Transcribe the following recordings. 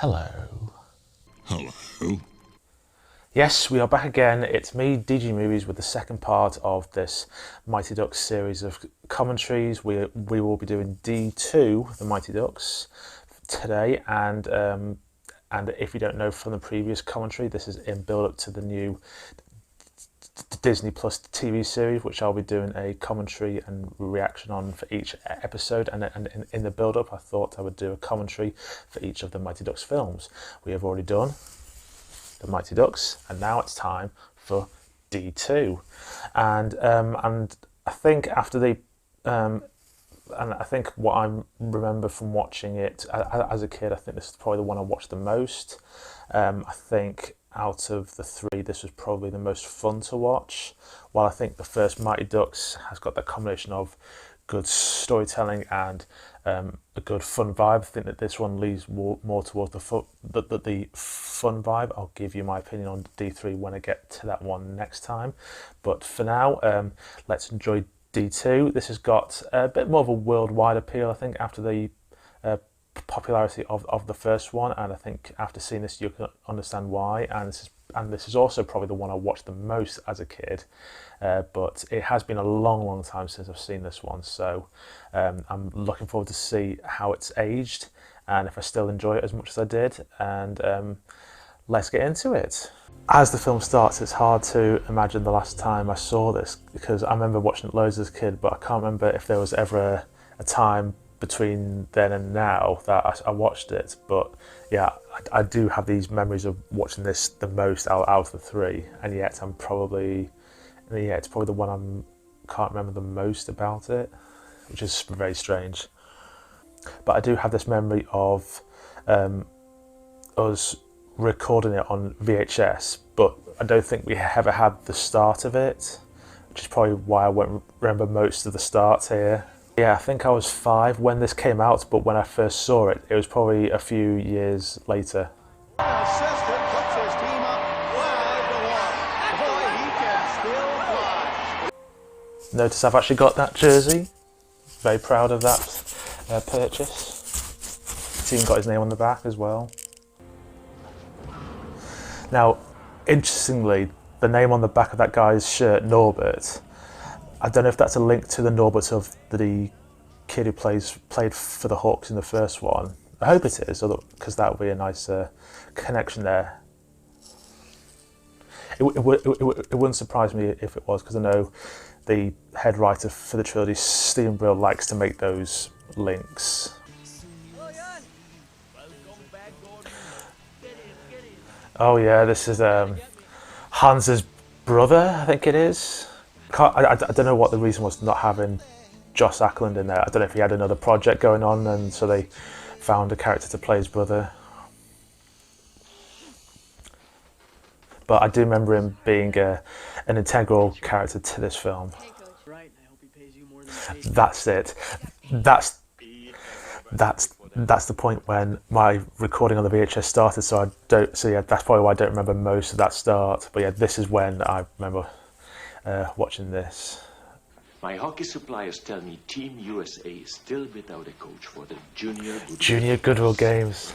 Hello. Hello. Yes, we are back again. It's me, DG Movies, with the second part of this Mighty Ducks series of commentaries. We will be doing D2, the Mighty Ducks, today, and if you don't know from the previous commentary, this is in build-up to the new Disney Plus TV series, which I'll be doing a commentary and reaction on for each episode. And in the build-up, I thought I would do a commentary for each of the Mighty Ducks films. We have already done the Mighty Ducks, and now it's time for D2. And I think after the and I think what I remember from watching it as a kid, I think this is probably the one I watched the most. I think out of the three, this was probably the most fun to watch. While I think the first Mighty Ducks has got that combination of good storytelling and a good fun vibe, I think that this one leads more towards the fun vibe. I'll give you my opinion on D3 when I get to that one next time. But for now, let's enjoy D2. This has got a bit more of a worldwide appeal, I think, after the popularity of the first one, and I think after seeing this you can understand why. And this is also probably the one I watched the most as a kid, but it has been a long time since I've seen this one, so I'm looking forward to see how it's aged and if I still enjoy it as much as I did. And let's get into it. As the film starts, it's hard to imagine the last time I saw this, because I remember watching it loads as a kid, but I can't remember if there was ever a time between then and now that I watched it. But yeah, I do have these memories of watching this the most out of the three, and yet it's probably the one I can't remember the most about it, which is very strange. But I do have this memory of us recording it on VHS, but I don't think we ever had the start of it, which is probably why I won't remember most of the start here. Yeah, I think I was 5 when this came out, but when I first saw it, it was probably a few years later. Assistant puts his team up 5-1. Boy, he can still fly. Notice I've actually got that jersey. Very proud of that purchase. The team got his name on the back as well. Now, interestingly, the name on the back of that guy's shirt, Norbert, I don't know if that's a link to the Norbert of the kid who played for the Hawks in the first one. I hope it is, because that would be a nice connection there. It wouldn't surprise me if it was, because I know the head writer for the trilogy, Stephen Brill, likes to make those links. Oh yeah, this is Hans's brother, I think it is. I don't know what the reason was not having Joss Ackland in there. I don't know if he had another project going on, and so they found a character to play his brother. But I do remember him being an integral character to this film. That's it. That's the point when my recording on the VHS started. So yeah, that's probably why I don't remember most of that start. But yeah, this is when I remember watching this. My hockey suppliers tell me Team USA is still without a coach for the Junior Goodwill Games.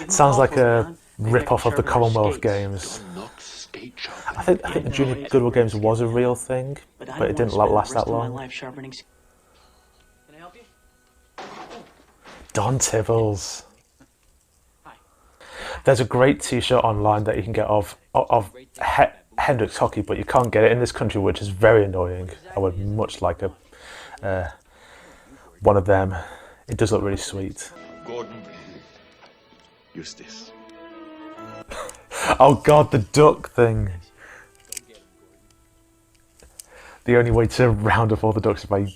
Sounds like a rip-off of the Commonwealth Games. I think the Junior Goodwill Games was a real thing, but it didn't last that long. Don Tibbles. There's a great t-shirt online that you can get of Hendrix hockey, but you can't get it in this country, which is very annoying. I would much like one of them. It does look really sweet. Gordon, use this. Oh god, the duck thing. The only way to round up all the ducks is by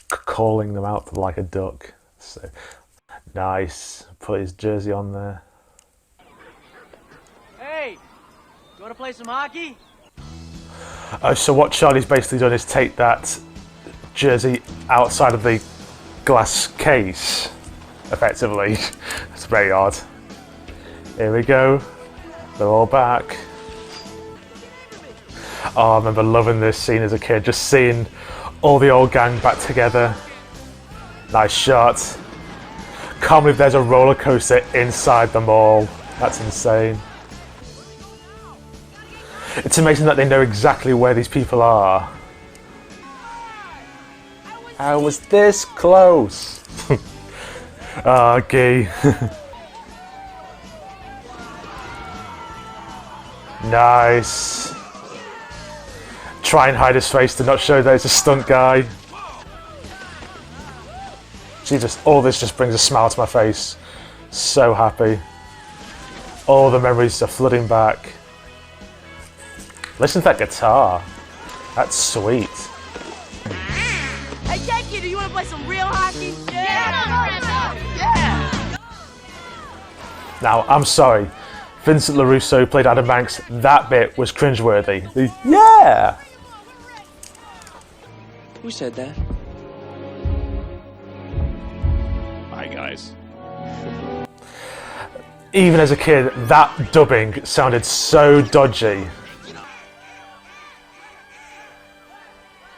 calling them out like a duck. So nice. Put his jersey on there. Hey, you want to play some hockey? So what Charlie's basically done is take that jersey outside of the glass case, effectively. It's very odd. Here we go. They're all back. Oh, I remember loving this scene as a kid, just seeing all the old gang back together. Nice shot. Can't believe there's a roller coaster inside the mall. That's insane. It's amazing that they know exactly where these people are. I was this close. Ah, gee. Nice. Try and hide his face to not show that it's a stunt guy. All this just brings a smile to my face. So happy. All the memories are flooding back. Listen to that guitar. That's sweet. Hey, Yankee, do you want to play some real hockey? Yeah! Now, I'm sorry. Vincent LaRusso played Adam Banks. That bit was cringeworthy. Yeah! Who said that? Hi, guys. Even as a kid, that dubbing sounded so dodgy.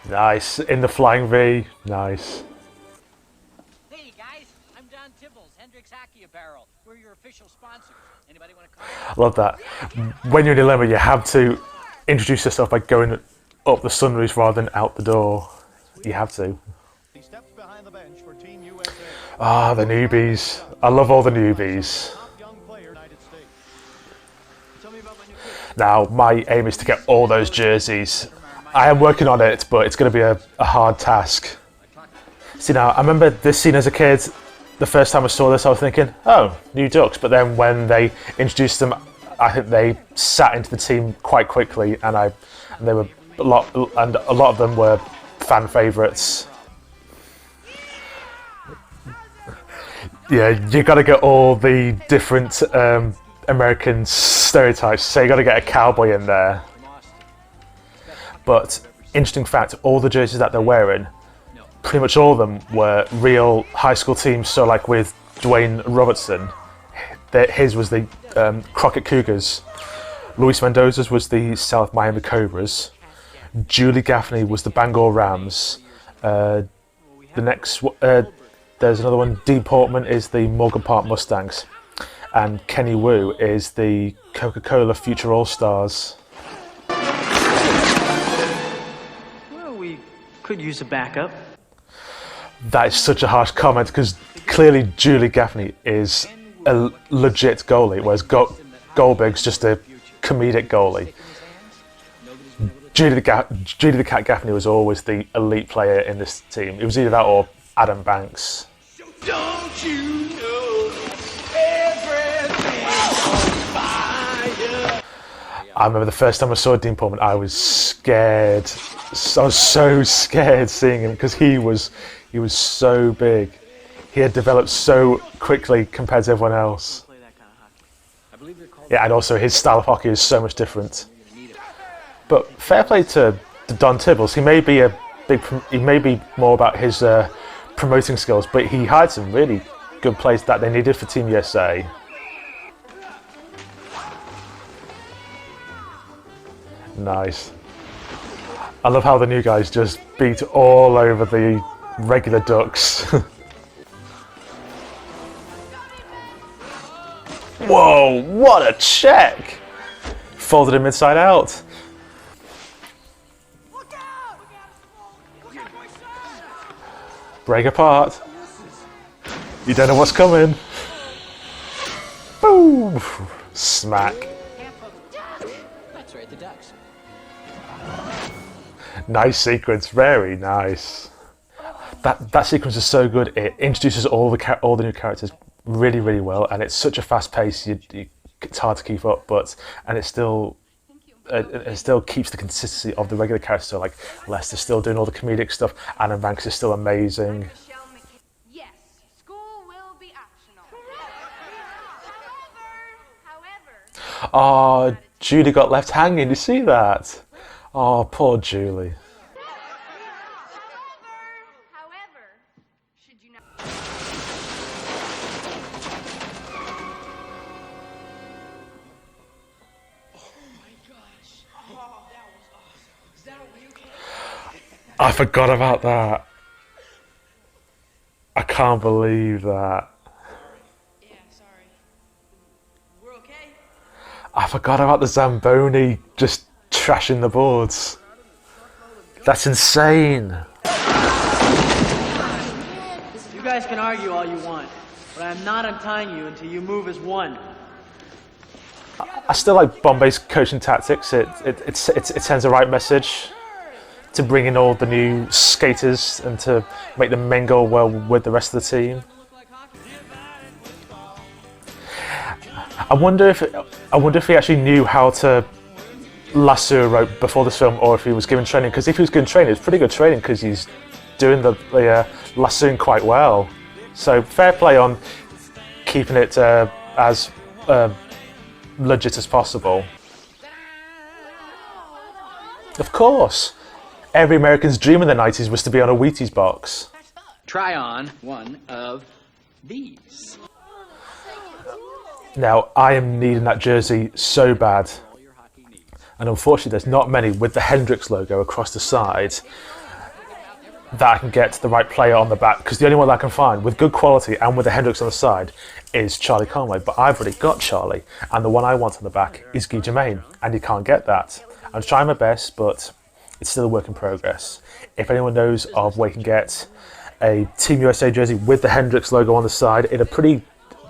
Nice. In the flying V. Nice. Hey guys, I'm Don Tibbles, Hendrix Hockey Apparel. We're your official sponsors. Anybody want to call? Love that. When you're in a limo, you have to introduce yourself by going up the sunroof rather than out the door. You have to. He steps behind the bench for Team USA. Ah, the newbies. I love all the newbies. Top young player, United States. Tell me about when you Now, my aim is to get all those jerseys. I am working on it, but it's going to be a hard task. See, now, I remember this scene as a kid. The first time I saw this, I was thinking, oh, new Ducks. But then when they introduced them, I think they sat into the team quite quickly, and they were a lot of them were fan favourites. Yeah, you got to get all the different American stereotypes. So you got to get a cowboy in there. But interesting fact, all the jerseys that they're wearing, pretty much all of them were real high school teams. So like with Dwayne Robertson, his was the Crockett Cougars. Luis Mendoza's was the South Miami Cobras. Julie Gaffney was the Bangor Rams. The next, there's another one. Dean Portman is the Morgan Park Mustangs. And Kenny Wu is the Coca-Cola Future All-Stars. Well, we could use a backup. That is such a harsh comment because clearly Julie Gaffney is a legit goalie, whereas Goldberg's just a comedic goalie. Julie the Cat Gaffney was always the elite player in this team. It was either that or Adam Banks. Don't you know everything's on fire? I remember the first time I saw Dean Portman, I was scared. I was so scared seeing him because he was so big. He had developed so quickly compared to everyone else. Yeah, and also his style of hockey is so much different. But fair play to Don Tibbles. He may be more about his promoting skills, but he had some really good plays that they needed for Team USA. Nice. I love how the new guys just beat all over the regular Ducks. Whoa, what a check! Folded him inside out. Break apart. You don't know what's coming. Boom! Smack. That's right, the Ducks. Nice sequence, very nice. That sequence is so good. It introduces all the new characters really, really well, and it's such a fast pace. It's hard to keep up, and it still keeps the consistency of the regular characters. So like Lester's still doing all the comedic stuff. Adam Banks is still amazing. Yes, school will be optional. However, Oh, Julie got left hanging. You see that? Oh, poor Julie. however, should you not? I forgot about that. I can't believe that. I forgot about the Zamboni just trashing the boards. That's insane. You guys can argue all you want, but I'm not untying you until you move as one. I still like Bombay's coaching tactics. It sends the right message to bring in all the new skaters and to make them mingle well with the rest of the team. I wonder if he actually knew how to lasso a rope before this film, or if he was given training. Because if he was given training, it's pretty good training because he's doing the lassoing quite well. So fair play on keeping it as legit as possible. Of course, every American's dream in the 90s was to be on a Wheaties box. Try on one of these. Now, I am needing that jersey so bad. And unfortunately, there's not many with the Hendrix logo across the side that I can get the right player on the back, because the only one that I can find with good quality and with the Hendrix on the side is Charlie Conway. But I've already got Charlie, and the one I want on the back is Guy Germain, and you can't get that. I'm trying my best, but it's still a work in progress. If anyone knows of where you can get a Team USA jersey with the Hendrix logo on the side in a pretty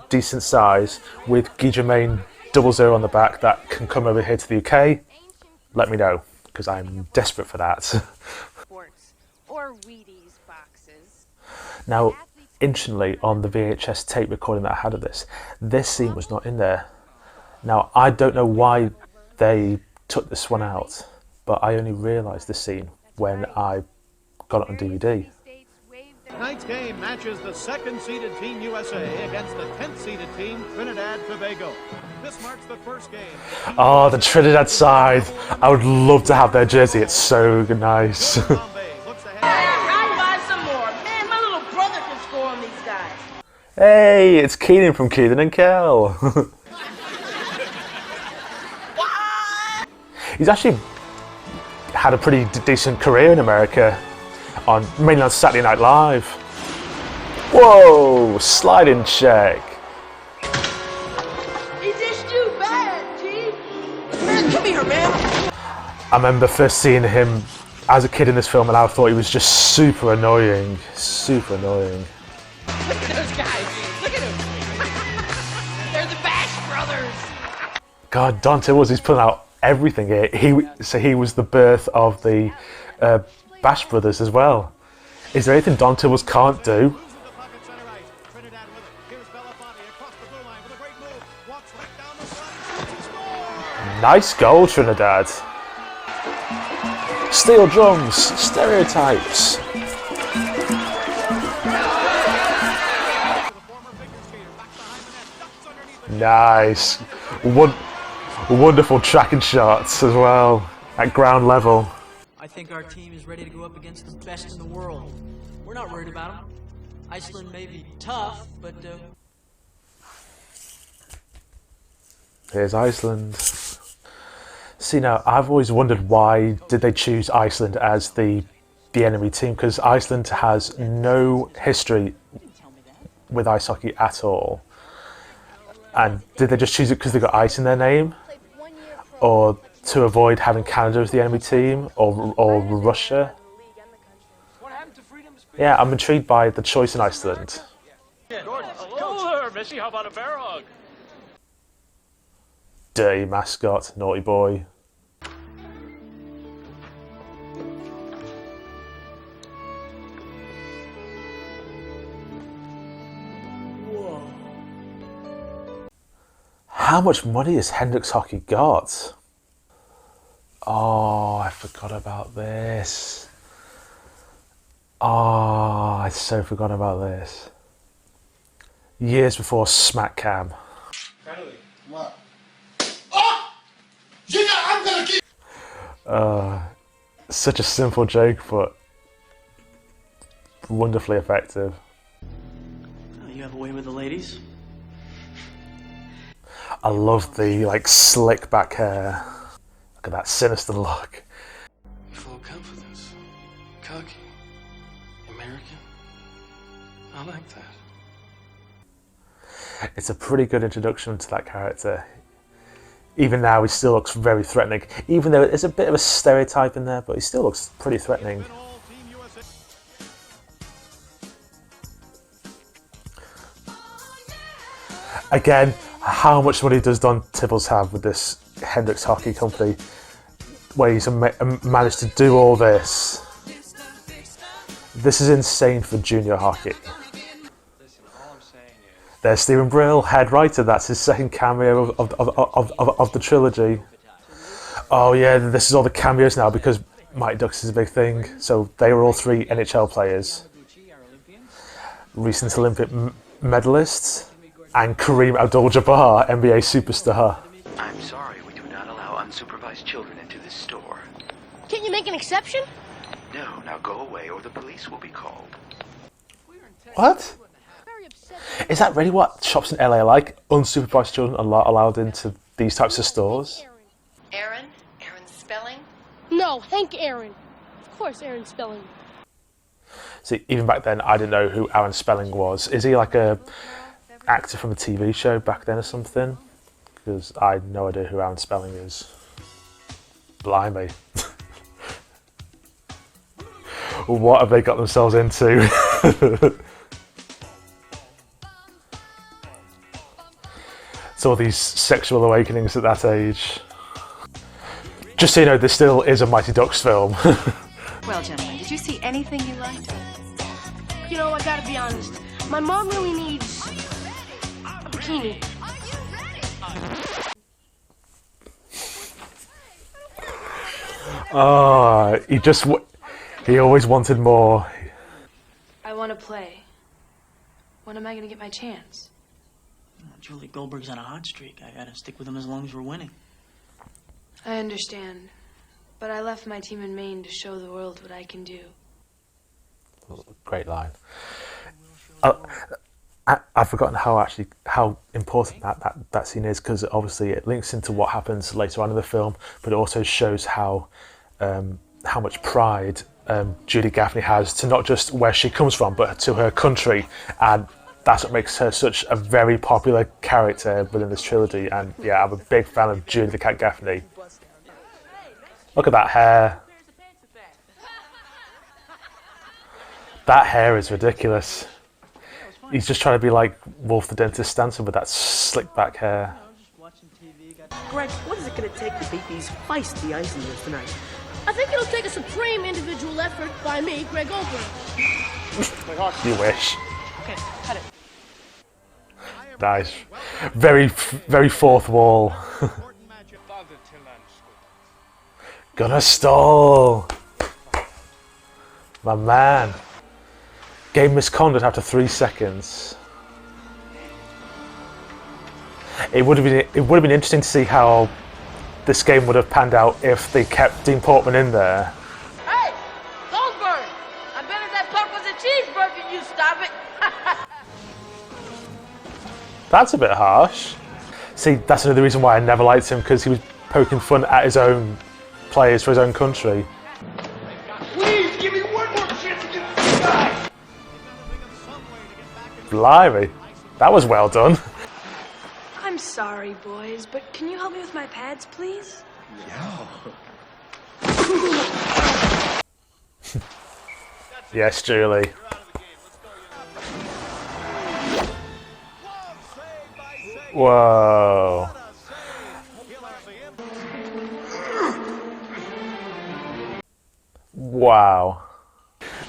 decent size with Guy Germain 00 on the back that can come over here to the UK, let me know, because I'm desperate for that. Or Wheaties boxes. Now, instantly on the VHS tape recording that I had of this scene was not in there. Now, I don't know why they took this one out, but I only realised this scene when I got it on DVD. Tonight's game matches the second-seeded Team USA against the 10th-seeded team Trinidad Tobago. This marks the first game. Oh, the Trinidad side. I would love to have their jersey. It's so nice. Bombay looks ahead. I'll buy some more. Man, my little brother can score on these guys. Hey, it's Keenan from Keenan and Kel. He's actually had a pretty distant career in America, mainly on Saturday Night Live. Whoa, sliding check. He dished you bad, G. Man, come here, man. I remember first seeing him as a kid in this film, and I thought he was just super annoying. Super annoying. Look at those guys. Look at them. They're the Bash Brothers. God, Don Tibbles, he's putting out everything here. He was the birth of the Bash Brothers as well. Is there anything Don Tibbles can't do? Nice goal, Trinidad. Steel drums, stereotypes. Nice. Wonderful tracking shots as well at ground level. I think our team is ready to go up against the best in the world. We're not worried about them. Iceland may be tough, but Here's Iceland. See, now I've always wondered, why did they choose Iceland as the enemy team? Because Iceland has no history with ice hockey at all. And did they just choose it because they got ice in their name, or to avoid having Canada as the enemy team, or Russia? Yeah, I'm intrigued by the choice in Iceland. Hello there, Missy. How about a bear hug? Dirty mascot, naughty boy. whoa. How much money has Hendrix Hockey got? Oh, I forgot about this. Oh, I so forgot about this. Years before Smack Cam. What? Oh! Yeah, I'm gonna keep. Such a simple joke, but wonderfully effective. Oh, you have a way with the ladies? I love the slick back hair. Look at that sinister look. You full of confidence, cocky, American. I like that. It's a pretty good introduction to that character. even now he still looks very threatening. Even though there's a bit of a stereotype in there, but he still looks pretty threatening. Again, how much money does Don Tibbles have with this Hendricks Hockey Company, where he's managed to do all this? This is insane for junior hockey. There's Stephen Brill, head writer. That's his second cameo of the trilogy. Oh yeah, this is all the cameos now because Mighty Ducks is a big thing. So they were all 3 NHL players, recent Olympic medalists, and Kareem Abdul-Jabbar, NBA superstar. I'm sorry, we do not allow unsupervised children into this store. Can't you make an exception? No, now go away or the police will be called. What? Is that really what shops in LA are like? Unsupervised children are allowed into these types of stores? Aaron? Aaron Spelling? No, Hank Aaron. Of course, Aaron Spelling. See, even back then, I didn't know who Aaron Spelling was. Is he like a actor from a TV show back then or something? Because I had no idea who Aaron Spelling is. Blimey. What have they got themselves into? It's all these sexual awakenings at that age. Just so you know, this still is a Mighty Ducks film. Well, gentlemen, did you see anything you liked? You know, I gotta be honest. My mom really needs a bikini. Oh, he always wanted more. I want to play. When am I going to get my chance? Julie Goldberg's on a hot streak. I gotta stick with him as long as we're winning. I understand. But I left my team in Maine to show the world what I can do. Great line. I've forgotten how important that scene is, because obviously it links into what happens later on in the film, but it also shows how much pride Judy Gaffney has to not just where she comes from, but to her country, and that's what makes her such a very popular character within this trilogy. And yeah, I'm a big fan of Judy the Cat Gaffney. Look at that hair. That hair is ridiculous. He's just trying to be like Wolf the Dentist Stanton with that slick back hair. Greg, what is it going to take to beat these feisty Icelanders tonight? I think it'll take a supreme individual effort by me, Greg Goldberg. You wish. Okay, cut it. Nice. Very fourth wall. Gonna stall. My man. Game misconduct after 3 seconds. It would have been interesting to see how this game would have panned out if they kept Dean Portman in there. Hey, Goldberg! I bet if that puck was a cheeseburger, you stop it. That's a bit harsh. See, that's another reason why I never liked him, because he was poking fun at his own players for his own country. Please give me one more chance against this guy. Blimey, that was well done. I'm sorry, boys, but can you help me with my pads, please? Yeah. Yes, Julie. Whoa. Wow.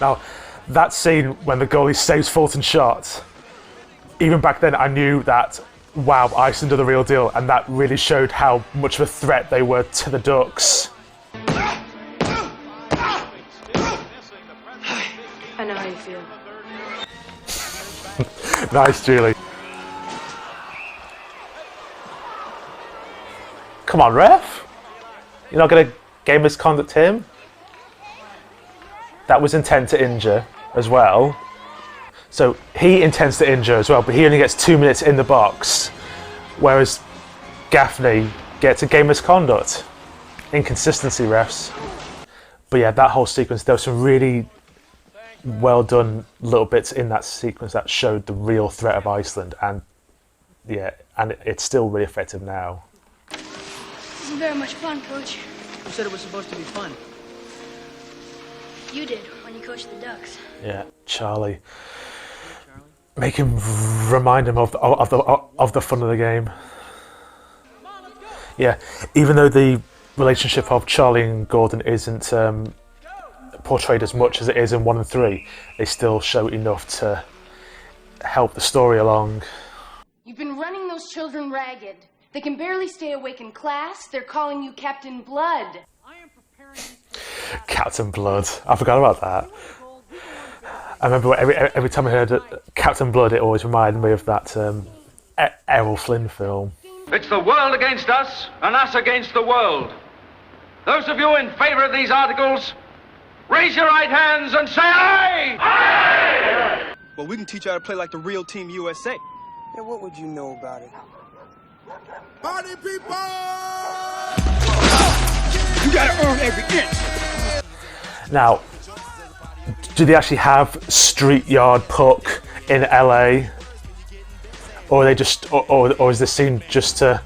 Now, that scene when the goalie saves Fulton's shot, even back then I knew that, wow, Iceland are the real deal, and that really showed how much of a threat they were to the Ducks. I know how you feel. Nice, Julie. Come on, ref. You're not going to game misconduct him? That was intent to injure as well. So he intends to injure as well, but he only gets 2 minutes in the box, whereas Gaffney gets a game misconduct. Inconsistency, refs. But yeah, that whole sequence, there were some really well done little bits in that sequence that showed the real threat of Iceland, and yeah, and it's still really effective now. This isn't very much fun, Coach. Who said it was supposed to be fun? You did when you coached the Ducks. Yeah, Charlie. Make him remind him of the fun of the game. Yeah, even though the relationship of Charlie and Gordon isn't portrayed as much as it is in 1 and 3, they still show enough to help the story along. You've been running those children ragged. They can barely stay awake in class. They're calling you Captain Blood. Captain Blood. I forgot about that. I remember every time I heard Captain Blood, it always reminded me of that Errol Flynn film. It's the world against us, and us against the world. Those of you in favor of these articles, raise your right hands and say aye! Aye! Well, we can teach you how to play like the real Team USA. Yeah, what would you know about it? Party people! You gotta earn every inch. Now, do they actually have Street Yard Puck in LA? Or are they just, or is this scene just to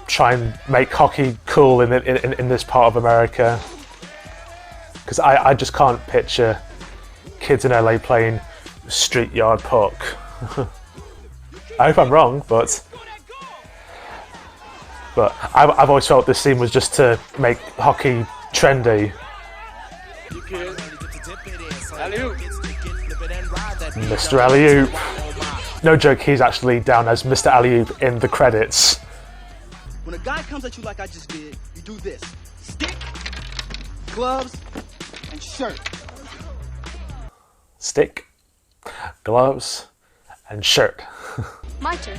try and make hockey cool in this part of America? Because I just can't picture kids in LA playing Street Yard Puck. I hope I'm wrong, but I've always felt this scene was just to make hockey trendy. Mr. Alley-oop. No joke, he's actually down as Mr. Alley-oop in the credits. When a guy comes at you like I just did, you do this. Stick, gloves, and shirt. Stick, gloves, and shirt. My turn.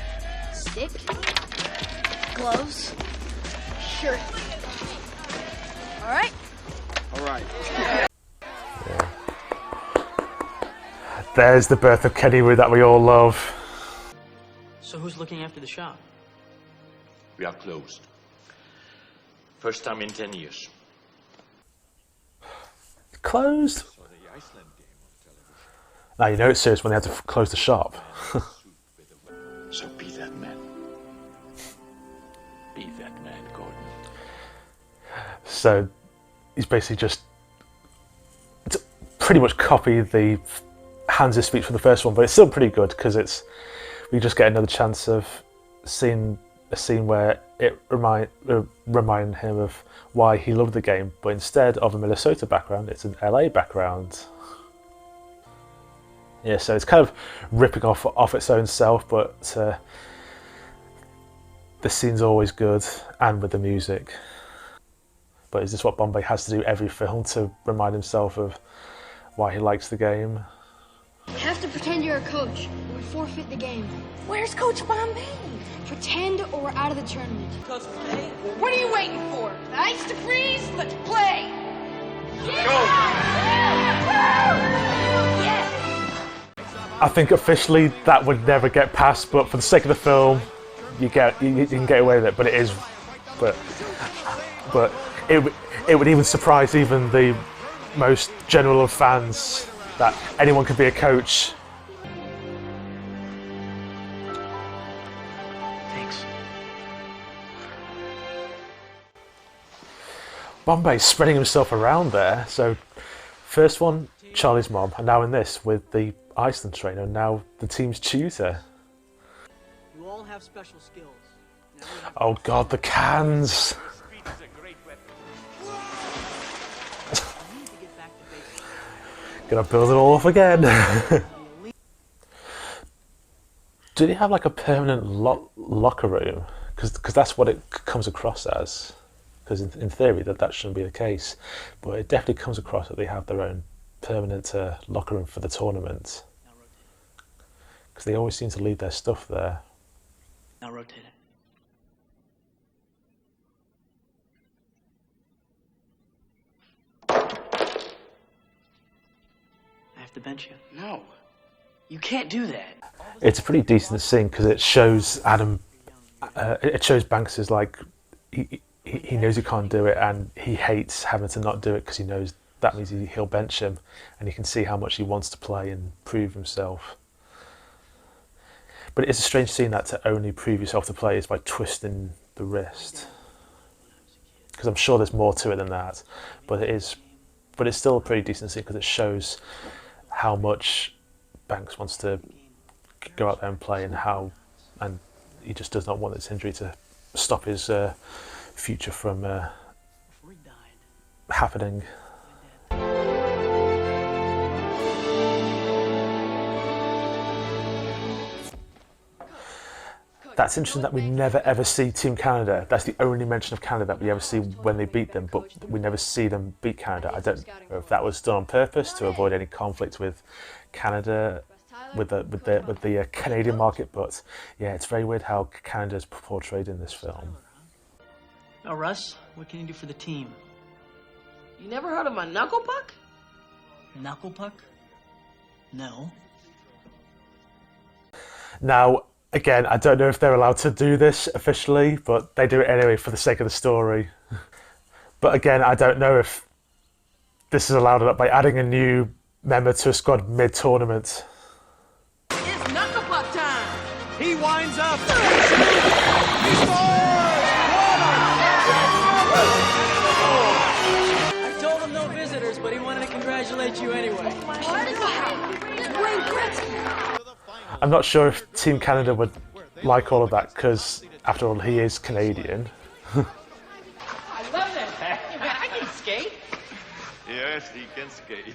Stick, gloves, shirt. All right? All right. There's the birth of Kennywood that we all love. So who's looking after the shop? We are closed. First time in 10 years. Closed? Now you know it's serious when they had to close the shop. So be that man. Be that man, Gordon. So he's basically just pretty much copied the Hans' speech from the first one, but it's still pretty good because we just get another chance of seeing a scene where it remind him of why he loved the game, but instead of a Minnesota background, it's an LA background. Yeah, so it's kind of ripping off its own self, but the scene's always good, and with the music. But is this what Bombay has to do every film to remind himself of why he likes the game? You have to pretend you're a coach, or we forfeit the game. Where's Coach Bombay? Pretend or we're out of the tournament. Coach Bombay? What are you waiting for? The ice to freeze? Let's play! Yes! I think officially that would never get passed, but for the sake of the film, you can get away with it. But it is, but it would even surprise even the most general of fans that anyone could be a coach. Thanks. Bombay's spreading himself around there. So first one, Charlie's mom, and now in this with the Iceland trainer, and now the team's tutor. You all have special skills. Oh God, the cans! Gonna build it all up again. Do they have like a permanent locker room? Because that's what it comes across as. Because in theory that shouldn't be the case, but it definitely comes across that they have their own permanent locker room for the tournament. Because they always seem to leave their stuff there. Now rotate it. I have to bench you. No. You can't do that. It's a pretty decent scene because it shows Adam. It shows Banks is like he knows he can't do it, and he hates having to not do it because he knows that means he'll bench him, and you can see how much he wants to play and prove himself. But it's a strange scene that to only prove yourself to play is by twisting the wrist. Because I'm sure there's more to it than that, but it's still a pretty decent scene because it shows how much Banks wants to go out there and play, and he just does not want this injury to stop his future from happening. That's interesting that we never ever see Team Canada. That's the only mention of Canada that we ever see when they beat them, but we never see them beat Canada. I don't know if that was done on purpose to avoid any conflict with Canada, with the Canadian market, but yeah, it's very weird how Canada's portrayed in this film. Now, Russ, what can you do for the team? You never heard of a knuckle puck? Knuckle puck? No. Now, again, I don't know if they're allowed to do this officially, but they do it anyway for the sake of the story. But again, I don't know if this is allowed by adding a new member to a squad mid-tournament. It's knuckle puck time! He winds up! He scores! I told him no visitors, but he wanted to congratulate you anyway. I'm not sure if Team Canada would like all of that, because after all, he is Canadian. I love that. Hey, man, I can skate. Yes, he can skate.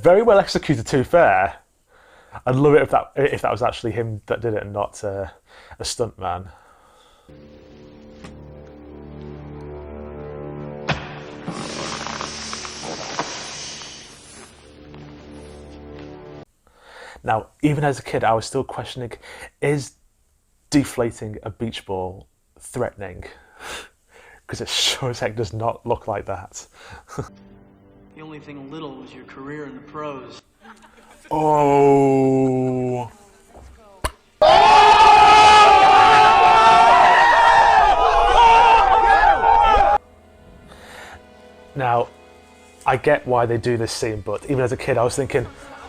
Very well executed, to be fair. I'd love it if that was actually him that did it and not a stuntman. Now, even as a kid, I was still questioning, is deflating a beach ball threatening? Because it sure as heck does not look like that. The only thing little was your career in the pros. Oh. Now, I get why they do this scene, but even as a kid, I was thinking,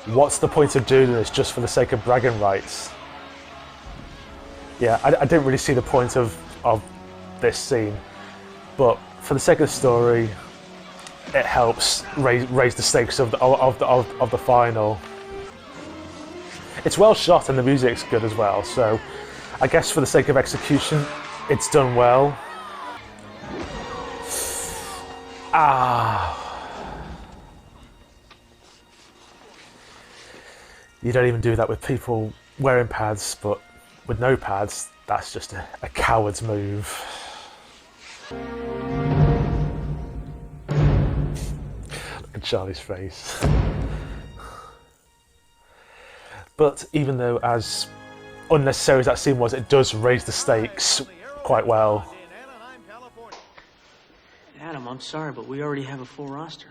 what's the point of doing this just for the sake of bragging rights? Yeah, I didn't really see the point of this scene, but for the sake of the story, it helps raise the stakes of the final. It's well shot and the music's good as well, so I guess for the sake of execution, it's done well. You don't even do that with people wearing pads, but with no pads, that's just a coward's move. Look at Charlie's face. But even though as unnecessary as that scene was, it does raise the stakes quite well. Adam, I'm sorry, but we already have a full roster.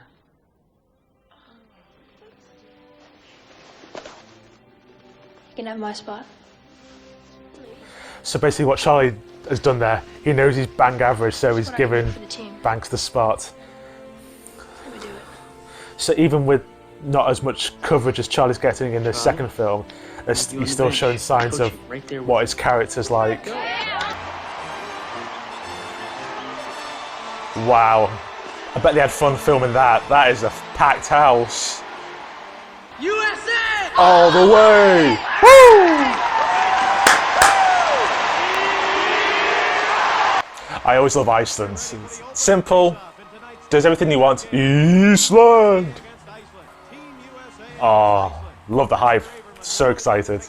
You can have my spot. So basically what Charlie has done there, he knows he's bang average, so he's given Banks the spot. Let me do it. So even with not as much coverage as Charlie's getting in the second film, he's still showing signs of what his character's like. Wow. I bet they had fun filming that. That is a packed house. USA! All the way! Woo! I always love Iceland. Simple, does everything you want. Iceland! Oh, love the hype. So excited.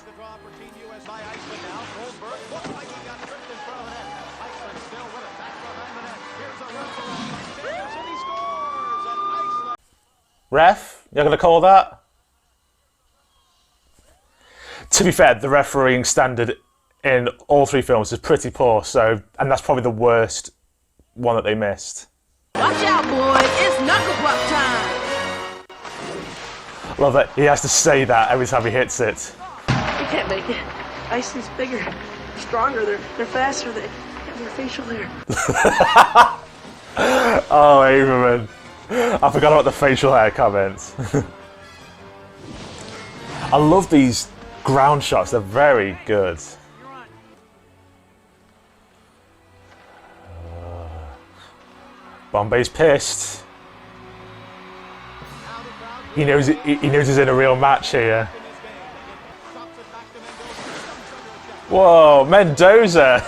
Ref, you're going to call that? To be fair, the refereeing standard in all three films is pretty poor, and that's probably the worst one that they missed. Watch out, boys. It's knuckle puck time. Love it. He has to say that every time he hits it. You can't make it. Iceland's bigger, stronger, they're faster, they have their facial hair. Oh, Averman. I forgot about the facial hair comments. I love these ground shots, they're very good. Bombay's pissed. He knows he's in a real match here. Whoa, Mendoza!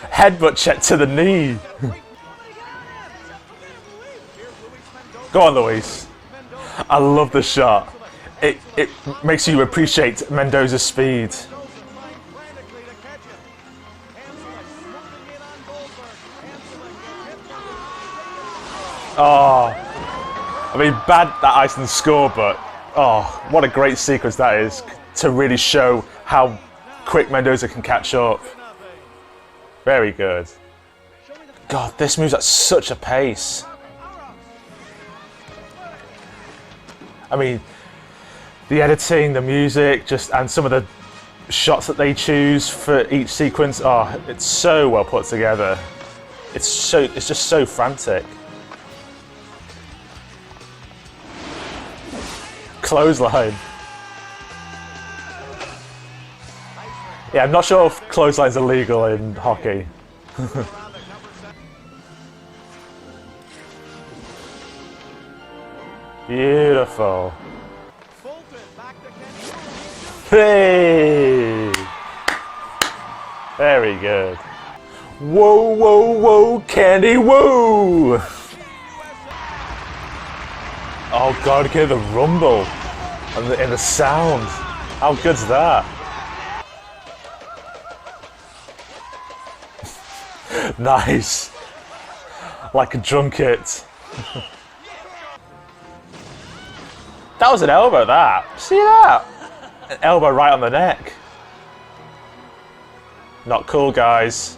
Headbutt check to the knee. Go on, Luis. I love the shot. It makes you appreciate Mendoza's speed. Oh, I mean, bad that Iceland score, but oh, what a great sequence that is to really show how quick Mendoza can catch up. Very good. God, this moves at such a pace. I mean, the editing, the music, and some of the shots that they choose for each sequence, oh, it's so well put together. It's just so frantic. Clothesline. Yeah, I'm not sure if clothesline's illegal in hockey. Beautiful. Hey! Very good. Whoa, whoa, whoa, Candy, whoa! Oh God, get the rumble and the sound. How good's that? Nice. Like a drunket. That was an elbow, that. See that? An elbow right on the neck. Not cool, guys.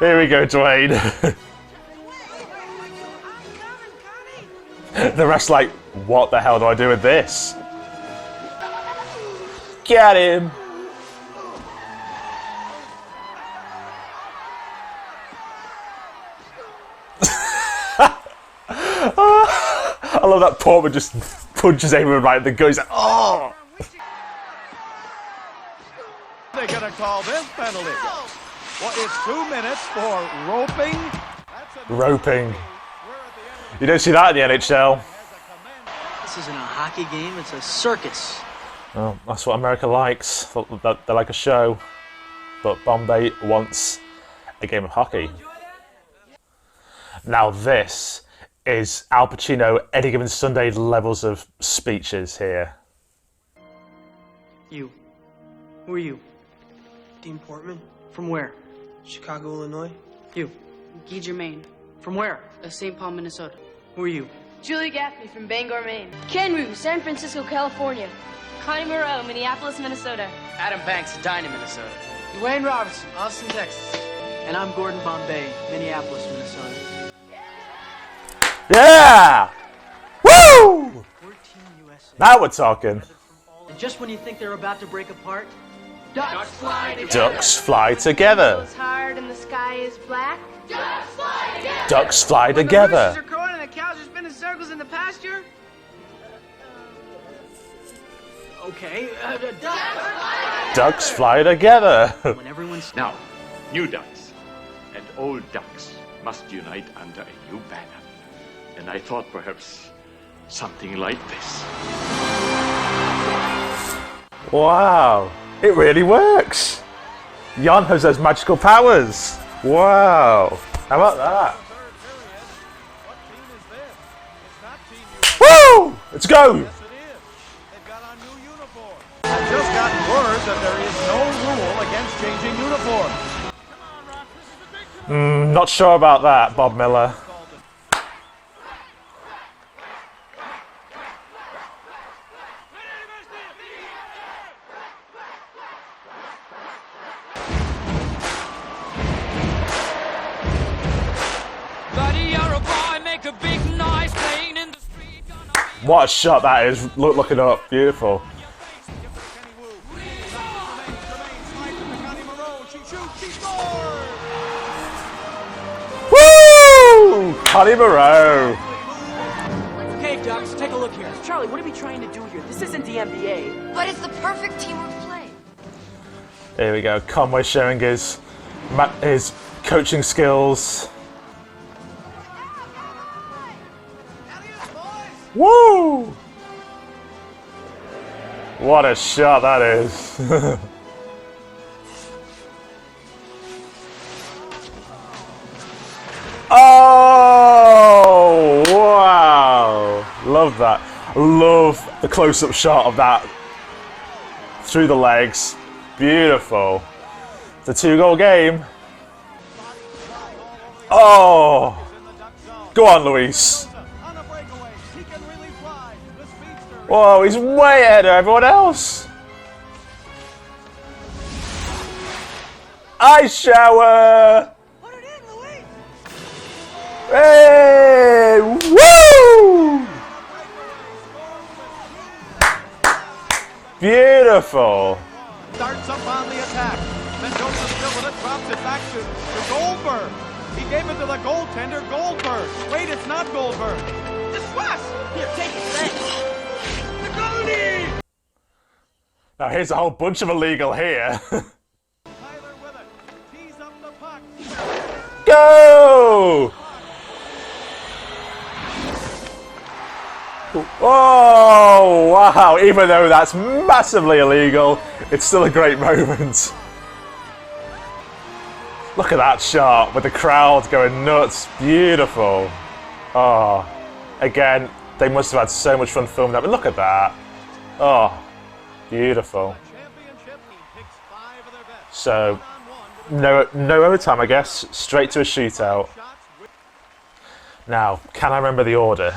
Here we go, Dwayne. The rest like, what the hell do I do with this? Get him! I love that Portman just punches everyone right in the gut. He's like, oh! They're gonna call this penalty. Well, it's 2 minutes for roping. Roping. You don't see that in the NHL. This isn't a hockey game, it's a circus. Well, that's what America likes. They like a show. But Bombay wants a game of hockey. Now this is Al Pacino, Any Given Sunday levels of speeches here. You. Who are you? Dean Portman. From where? Chicago, Illinois. You. Guy Germain. From where? St. Paul, Minnesota. Who are you? Julie Gaffney from Bangor, Maine. Ken Rue, San Francisco, California. Connie Moreau, Minneapolis, Minnesota. Adam Banks, Edina, Minnesota. Dwayne Robertson, Austin, Texas. And I'm Gordon Bombay, Minneapolis, Minnesota. Yeah! Woo! We're Team USA. Now we're talking. And just when you think they're about to break apart, Ducks fly together. Ducks fly together. It's hard and the sky is black. Ducks fly together. Ducks fly together. The roosters are crowing and the cows are spinning circles in the pasture. okay. Ducks fly together. When everyone's now, new ducks and old ducks must unite under a new banner. And I thought perhaps something like this. Wow, it really works. Jan has those magical powers. Wow, how about that? Woo! Let's go! I've just gotten word that there is no rule against changing uniforms. Not sure about that, Bob Miller. What a shot that is. Look it up. Beautiful. Woo! Connie Moreau. Ducks. Take a look here. Charlie, what are we trying to do here? This isn't the NBA. But it's the perfect teamwork play. Here we go. Conway showing his coaching skills. Woo! What a shot that is. Oh, wow. Love that. Love the close-up shot of that through the legs. Beautiful. It's a 2-goal game. Oh. Go on, Luis. Whoa, he's way ahead of everyone else. Ice shower. Hey! Woo! Beautiful. Starts up on the attack. Mendoza still with it, drops it back to Goldberg. He gave it to the goaltender, Goldberg. Wait, it's not Goldberg. It's Wes. Here, take it. Thanks. The goalie! Now here's a whole bunch of illegal here. Tyler with it. Tees up the puck. Go! Oh, wow. Even though that's massively illegal, it's still a great moment. Look at that shot with the crowd going nuts. Beautiful. Oh, again, they must have had so much fun filming that. But look at that. Oh, beautiful. So, no overtime, I guess. Straight to a shootout. Now, can I remember the order?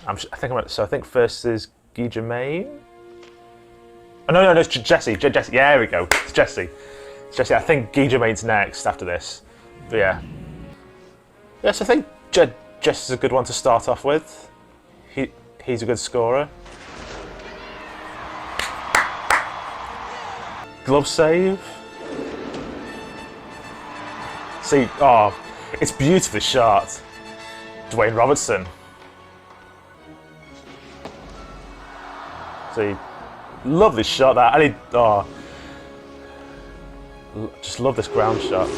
I think first is Guy Germain. Oh, no, it's Jesse. Jesse. Yeah, there we go. It's Jesse. Jesse. I think Guy Germain's next after this. But yeah. Yes, I think Jesse's a good one to start off with. He's a good scorer. Glove save. See, oh, it's beautifully shot. Dwayne Robertson. See, lovely shot that. Just love this ground shot.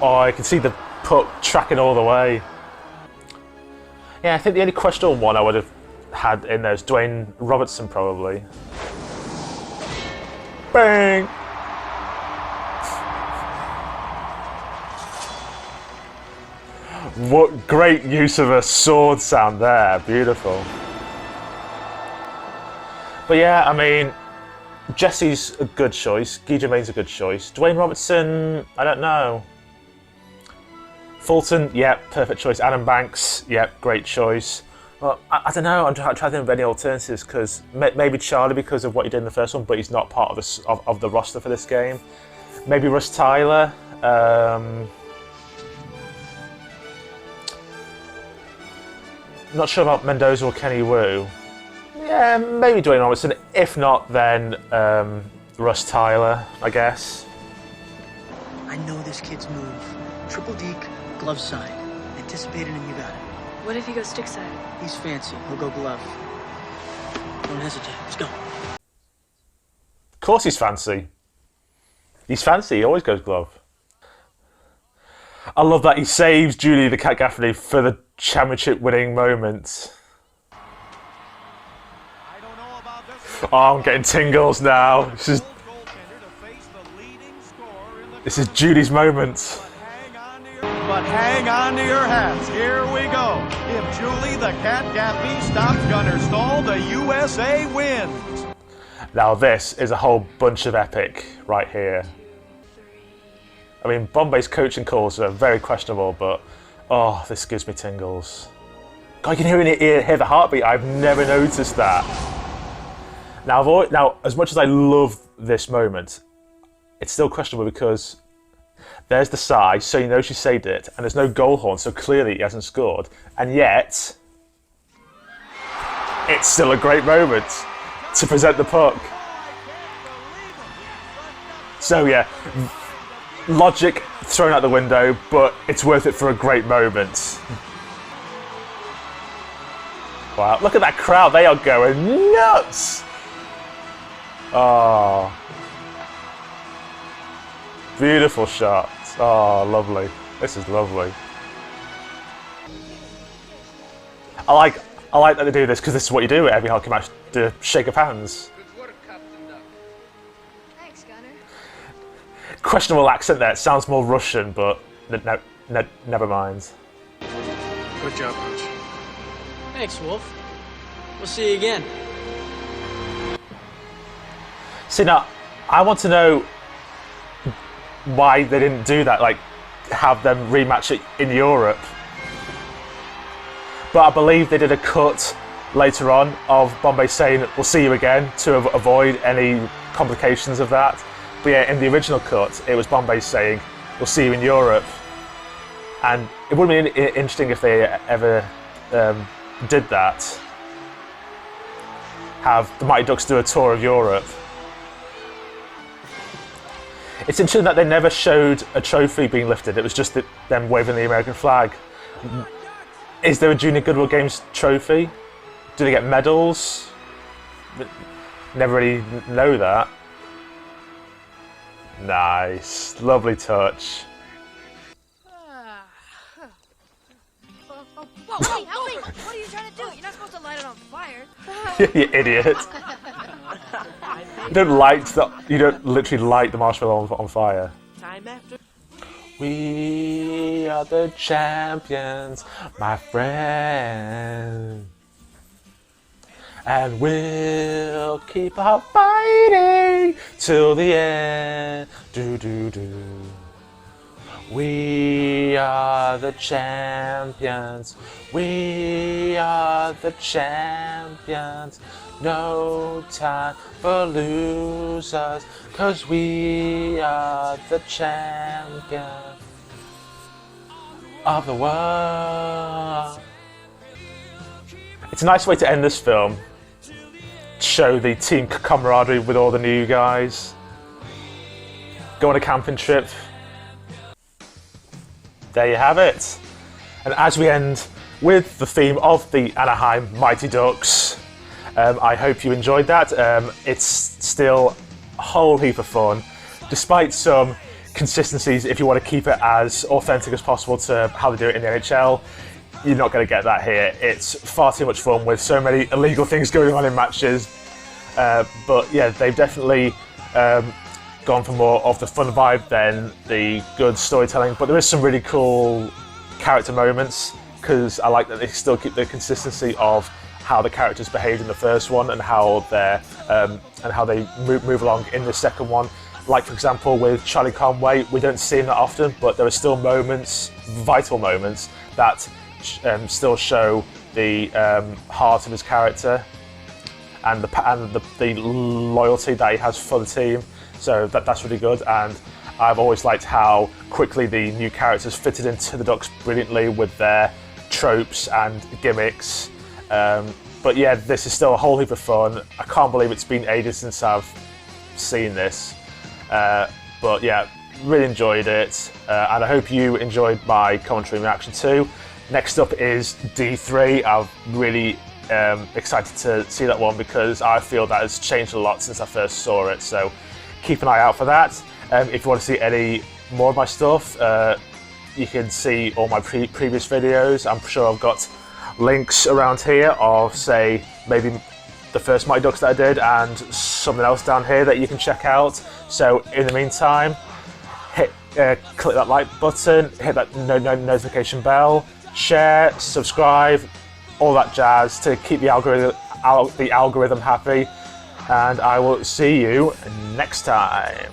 Oh, I can see the puck tracking all the way. Yeah, I think the only questionable one I would have had in there is Dwayne Robertson, probably. Bang! What great use of a sword sound there. Beautiful. But yeah, I mean, Jesse's a good choice. Guy Germain's a good choice. Dwayne Robertson, I don't know. Fulton, yep, perfect choice. Adam Banks, yep, great choice. Well, I don't know. I'm trying to think of any alternatives because maybe Charlie because of what he did in the first one, but he's not part of the roster for this game. Maybe Russ Tyler. Not sure about Mendoza or Kenny Wu. Yeah, maybe Dwayne Robertson. If not, then Russ Tyler, I guess. I know this kid's move. Triple deke, glove side. Anticipated and you got it. What if he goes stick side? He's fancy. He'll go glove. Don't hesitate. Let's go. Of course he's fancy. He's fancy. He always goes glove. I love that he saves Julie the Cat Gaffney for the championship-winning moment. Oh, I'm getting tingles now. This is Judy's moment. But hang on to your hats. Here we go. If Julie the Cat Gaffney stops Gunnar Stahl, the USA wins. Now this is a whole bunch of epic right here. I mean, Bombay's coaching calls are very questionable, but oh, this gives me tingles. God, you can hear the heartbeat. I've never noticed that. Now, as much as I love this moment, it's still questionable because there's the sigh, so you know she saved it, and there's no goal horn, so clearly he hasn't scored. And yet, it's still a great moment to present the puck. So yeah, logic thrown out the window, but it's worth it for a great moment. Wow, look at that crowd. They are going nuts. Oh. Beautiful shot. Oh, lovely. This is lovely. I like that they do this because this is what you do at every hockey match, the shake of hands. Thanks, Gunner. Questionable accent there. It sounds more Russian, but never mind. Good job, Coach. Thanks, Wolf. We'll see you again. See, now, I want to know why they didn't do that, like have them rematch it in Europe. But I believe they did a cut later on of Bombay saying, "We'll see you again," to avoid any complications of that. But yeah, in the original cut, it was Bombay saying, "We'll see you in Europe." And it would have been interesting if they ever did that. Have the Mighty Ducks do a tour of Europe. It's interesting that they never showed a trophy being lifted. It was just them waving the American flag. Is there a Junior Goodwill Games trophy? Do they get medals? Never really know that. Nice. Lovely touch. Whoa, wait, help me! What are you trying to do? You're not supposed to light it on fire. You idiot. You don't literally light the marshmallow on fire. Time after. We are the champions, my friend. And we'll keep on fighting till the end. Do do do. We are the champions. We are the champions. No time for losers, 'cause we are the champions of the world. It's a nice way to end this film. Show the team camaraderie with all the new guys. Go on a camping trip. There you have it. And as we end with the theme of the Anaheim Mighty Ducks, I hope you enjoyed that. It's still a whole heap of fun, despite some consistencies. If you want to keep it as authentic as possible to how they do it in the NHL, you're not going to get that here. It's far too much fun with so many illegal things going on in matches. But yeah, they've definitely gone for more of the fun vibe than the good storytelling. But there is some really cool character moments, because I like that they still keep the consistency of how the characters behaved in the first one and how they move along in the second one. Like, for example, with Charlie Conway, we don't see him that often, but there are still moments, vital moments, that still show the heart of his character and the loyalty that he has for the team. So that's really good, and I've always liked how quickly the new characters fitted into the Ducks brilliantly with their tropes and gimmicks. But yeah, this is still a whole heap of fun. I can't believe it's been ages since I've seen this. But yeah, really enjoyed it, and I hope you enjoyed my commentary and reaction too. Next up is D3. I'm really excited to see that one, because I feel that has changed a lot since I first saw it, so keep an eye out for that. If you want to see any more of my stuff, you can see all my previous videos. I'm sure I've got links around here of, say, maybe the first Mighty Ducks that I did and something else down here that you can check out. So in the meantime, click that like button, hit that notification bell, share, subscribe, all that jazz to keep the algorithm happy. And I will see you next time.